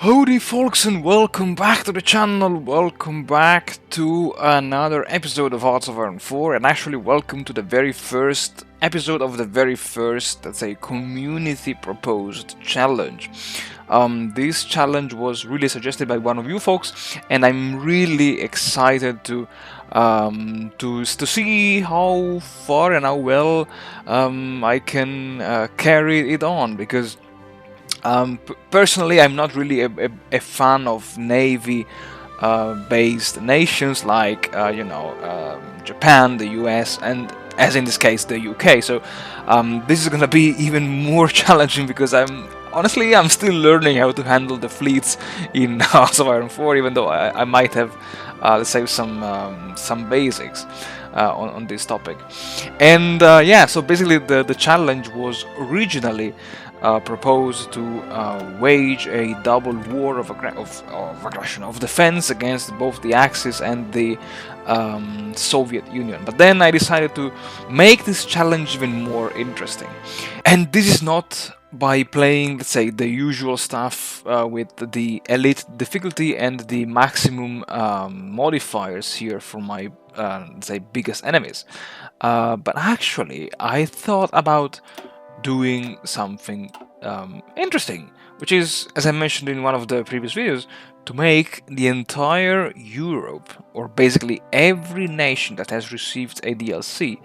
Howdy folks, and welcome back to the channel, welcome back to another episode of Hearts of Iron 4, and actually welcome to the very first episode of the very first, let's say, community proposed challenge. This challenge was really suggested by one of you folks, and I'm really excited to see how far and how well I can carry it on, because personally, I'm not really a fan of navy-based nations like, Japan, the US, and as in this case, the UK. So this is gonna be even more challenging because I'm still learning how to handle the fleets in Hearts of Iron 4, even though I might have, let's say, some basics on this topic. And yeah, so basically the challenge was originally proposed to wage a double war of aggression, of defense against both the Axis and the Soviet Union. But then I decided to make this challenge even more interesting. And this is not by playing, let's say, the usual stuff with the elite difficulty and the maximum modifiers here for my, let's say, biggest enemies. But actually, I thought about doing something interesting, which is, as I mentioned in one of the previous videos, to make the entire Europe, or basically every nation that has received a DLC,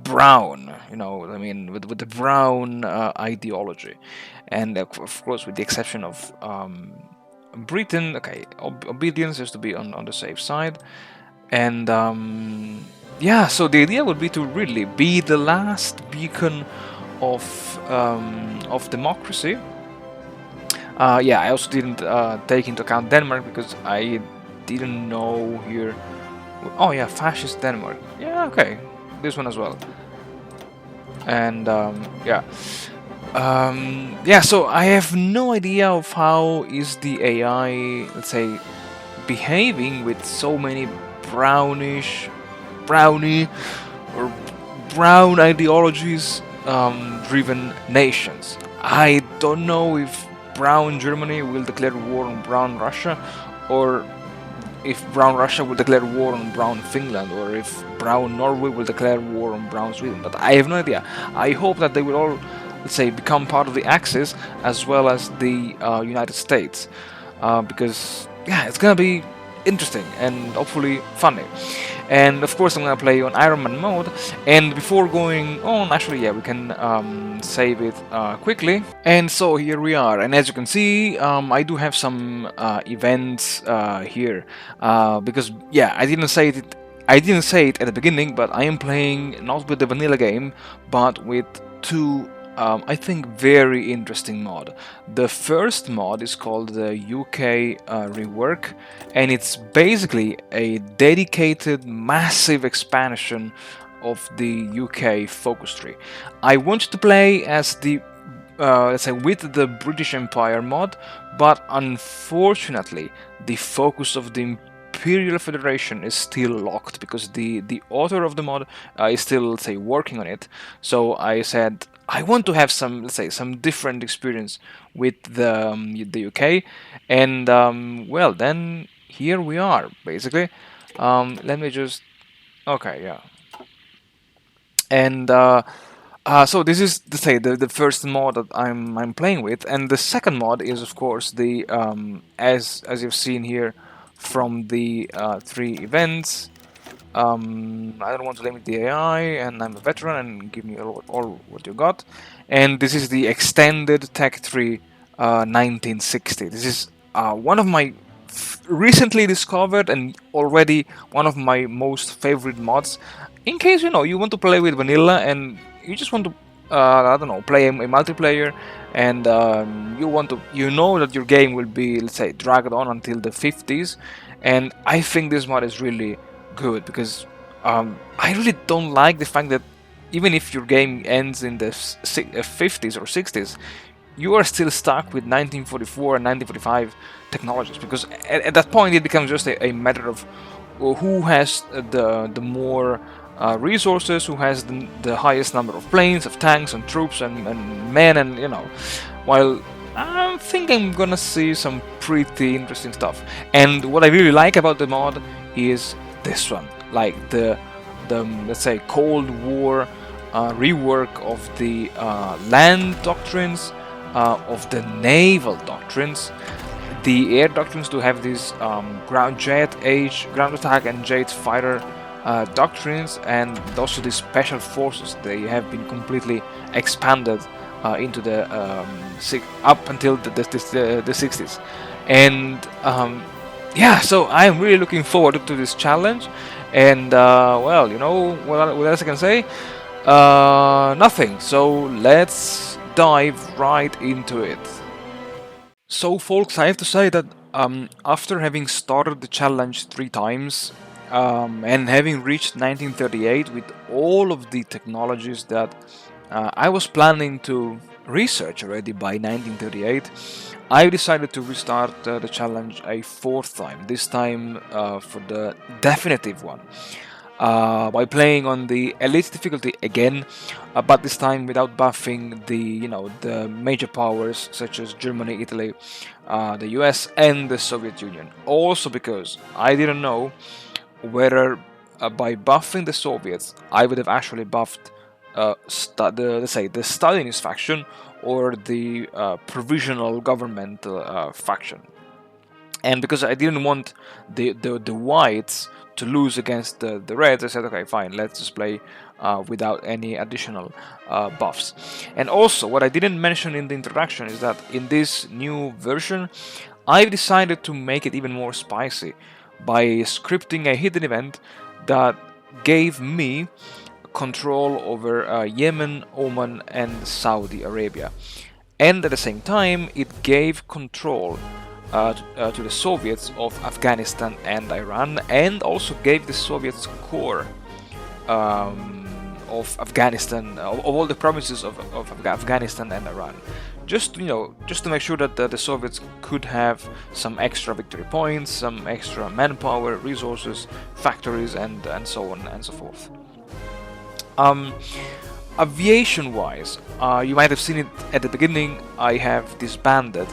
brown, with the brown ideology. And of course, with the exception of Britain, okay, obedience has to be on the safe side. And yeah, so the idea would be to really be the last beacon of democracy. Yeah, I also didn't take into account Denmark because I didn't know here. Oh yeah, fascist Denmark. Yeah, okay, this one as well. And yeah, yeah. So I have no idea of how is the AI, let's say, behaving with so many brownie or brown ideologies driven nations. I don't know if brown Germany will declare war on brown Russia, or if brown Russia will declare war on brown Finland, or if brown Norway will declare war on brown Sweden. But I have no idea. I hope that they will all, let's say, become part of the Axis as well as the United States, because yeah, it's gonna be interesting and hopefully funny. And of course I'm gonna play on Iron Man mode. And before going on, actually, yeah, we can save it quickly. And so here we are, and as you can see, I do have some events here, because yeah, I didn't say it at the beginning, but I am playing not with the vanilla game, but with two I think very interesting mod. The first mod is called the UK rework, and it's basically a dedicated massive expansion of the UK focus tree. I want to play as the let's say with the British Empire mod, but unfortunately the focus of the Imperial Federation is still locked because the author of the mod is still, let's say, working on it. So I said I want to have some, let's say, some different experience with the UK, and well, then here we are basically. Let me just, okay, yeah, and so this is, let's say, the first mod that I'm playing with, and the second mod is of course the as you've seen here from the three events. I don't want to limit the AI, and I'm a veteran, and give me all what you got. And this is the extended Tech 3 1960. This is one of my recently discovered and already one of my most favorite mods. In case you want to play with vanilla and you just want to I don't know, play a multiplayer, and you know that your game will be, let's say, dragged on until the 50s, and I think this mod is really good because I really don't like the fact that even if your game ends in the 50s or 60s, you are still stuck with 1944 and 1945 technologies, because at that point it becomes just a matter of who has the more resources, who has the highest number of planes, of tanks and troops and men, and while I think I'm gonna see some pretty interesting stuff. And what I really like about the mod is this one, like the let's say Cold War rework of the land doctrines, of the naval doctrines. The air doctrines do have these ground jet age, ground attack and jet fighter doctrines, and also the special forces. They have been completely expanded into the up until the 60s, and yeah. So I'm really looking forward to this challenge. And well, you know what else I can say? Nothing. So let's dive right into it. So, folks, I have to say that after having started the challenge 3 times and having reached 1938 with all of the technologies that I was planning to research already by 1938, I decided to restart the challenge a 4th time, this time for the definitive one. By playing on the elite difficulty again, but this time without buffing the major powers such as Germany, Italy, the US, and the Soviet Union. Also because I didn't know whether by buffing the Soviets I would have actually buffed let's say the Stalinist faction or the provisional government faction. And because I didn't want the whites to lose against the reds, I said, okay, fine, let's just play without any additional buffs. And also, what I didn't mention in the introduction is that in this new version, I've decided to make it even more spicy by scripting a hidden event that gave me control over Yemen, Oman, and Saudi Arabia. And at the same time, it gave control to the Soviets of Afghanistan and Iran, and also gave the Soviets core of Afghanistan, of all the provinces of Afghanistan and Iran, just to make sure that the Soviets could have some extra victory points, some extra manpower, resources, factories, and so on and so forth. Aviation-wise, you might have seen it at the beginning. I have disbanded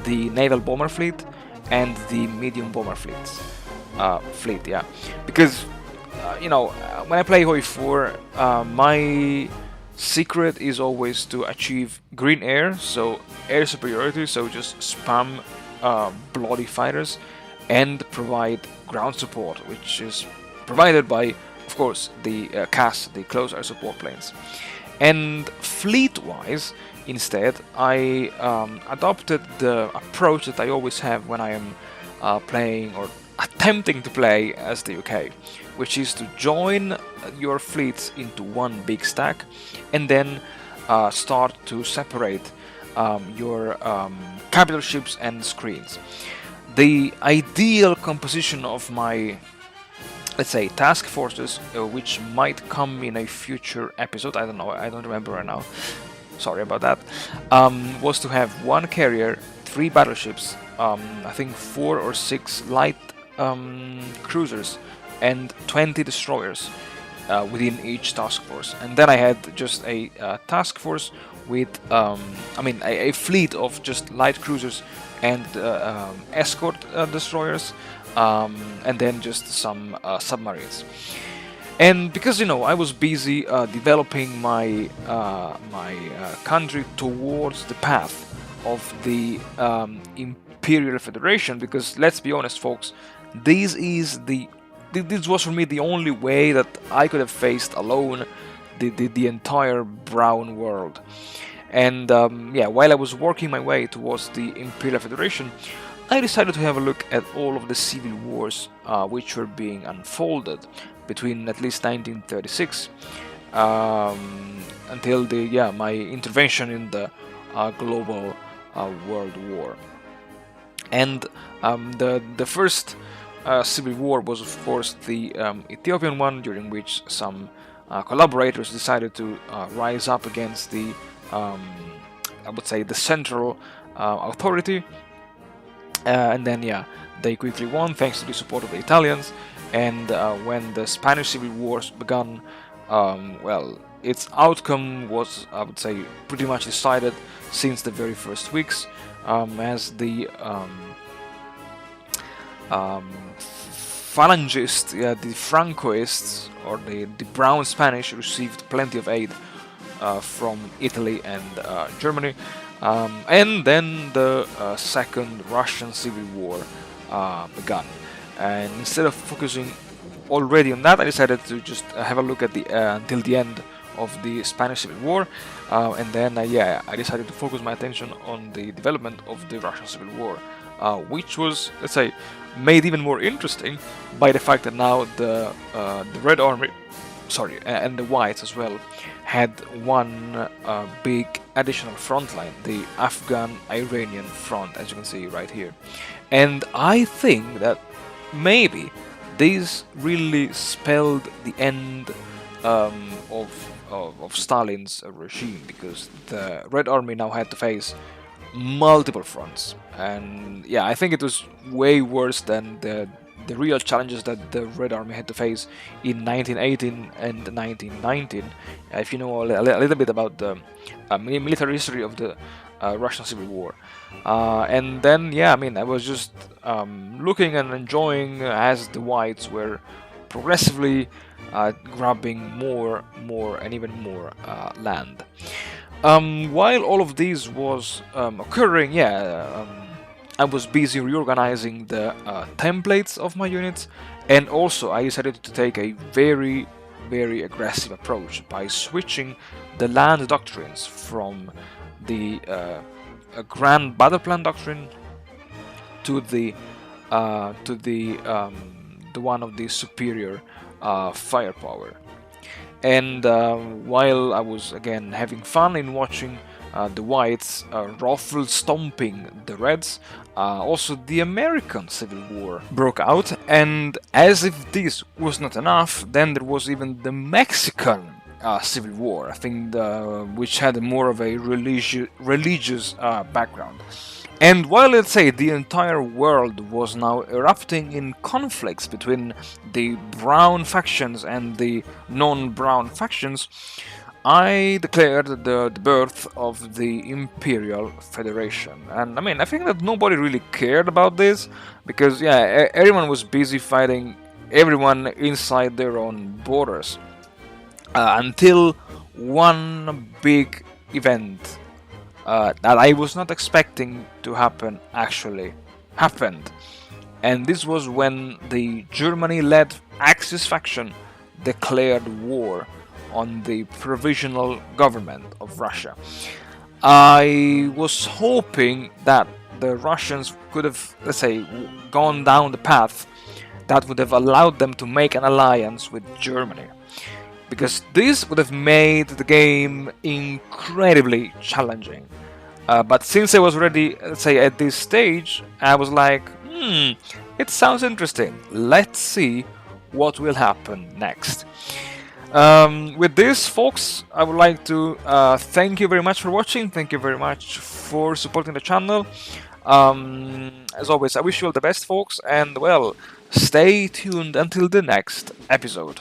the naval bomber fleet and the medium bomber fleet, yeah, because when I play Hoi 4, my secret is always to achieve green air, so air superiority, so just spam bloody fighters and provide ground support, which is provided by, of course, the CAS, the close air support planes. And fleet-wise, instead, I adopted the approach that I always have when I am playing or attempting to play as the UK, which is to join your fleets into one big stack and then start to separate your capital ships and screens. The ideal composition of my, let's say, task forces, which might come in a future episode, I don't know, I don't remember right now, sorry about that, was to have 1 carrier, 3 battleships, I think 4 or 6 light cruisers, and 20 destroyers within each task force. And then I had just a task force with, a fleet of just light cruisers and escort destroyers, and then just some submarines. And because I was busy developing my country towards the path of the Imperial Federation, because let's be honest, folks, this was for me the only way that I could have faced alone the entire brown world. And while I was working my way towards the Imperial Federation, I decided to have a look at all of the civil wars which were being unfolded between at least 1936 until my intervention in the global World War. And the first civil war was, of course, the Ethiopian one, during which some collaborators decided to rise up against the, I would say, the central authority. And then, they quickly won thanks to the support of the Italians. And when the Spanish Civil Wars began, its outcome was, I would say, pretty much decided since the very first weeks. as the Phalangists, yeah, the Francoists, or the Brown Spanish, received plenty of aid from Italy and Germany. And then the Second Russian Civil War began. And instead of focusing already on that, I decided to just have a look at the until the end of the Spanish Civil War, and then yeah, I decided to focus my attention on the development of the Russian Civil War, which was, let's say, made even more interesting by the fact that now the Red Army, sorry, and the Whites as well, had one big additional front line, the Afghan-Iranian front, as you can see right here. And I think that maybe this really spelled the end of Stalin's regime, because the Red Army now had to face multiple fronts, and yeah, I think it was way worse than the real challenges that the Red Army had to face in 1918 and 1919. If you know a little bit about the military history of the Russian Civil War. And then, yeah, I mean, I was just looking and enjoying as the Whites were progressively grabbing more and even more land. While all of this was occurring, yeah, I was busy reorganizing the templates of my units, and also I decided to take a very aggressive approach by switching the land doctrines from the grand battle plan doctrine to the one of the superior firepower. And while I was again having fun in watching the Whites ruffle stomping the Reds, also the American Civil War broke out, and as if this was not enough, then there was even the Mexican Civil War, I think, which had more of a religious background. And while, let's say, the entire world was now erupting in conflicts between the brown factions and the non-brown factions, I declared the birth of the Imperial Federation. And I mean, I think that nobody really cared about this, because yeah, everyone was busy fighting everyone inside their own borders. Until one big event that I was not expecting to happen actually happened. And this was when the Germany-led Axis faction declared war on the provisional government of Russia. I was hoping that the Russians could have, let's say, gone down the path that would have allowed them to make an alliance with Germany, because this would have made the game incredibly challenging. But since I was already, let's say, at this stage, I was like, it sounds interesting. Let's see what will happen next. With this, folks, I would like to thank you very much for watching. Thank you very much for supporting the channel. As always, I wish you all the best, folks, and well, stay tuned until the next episode.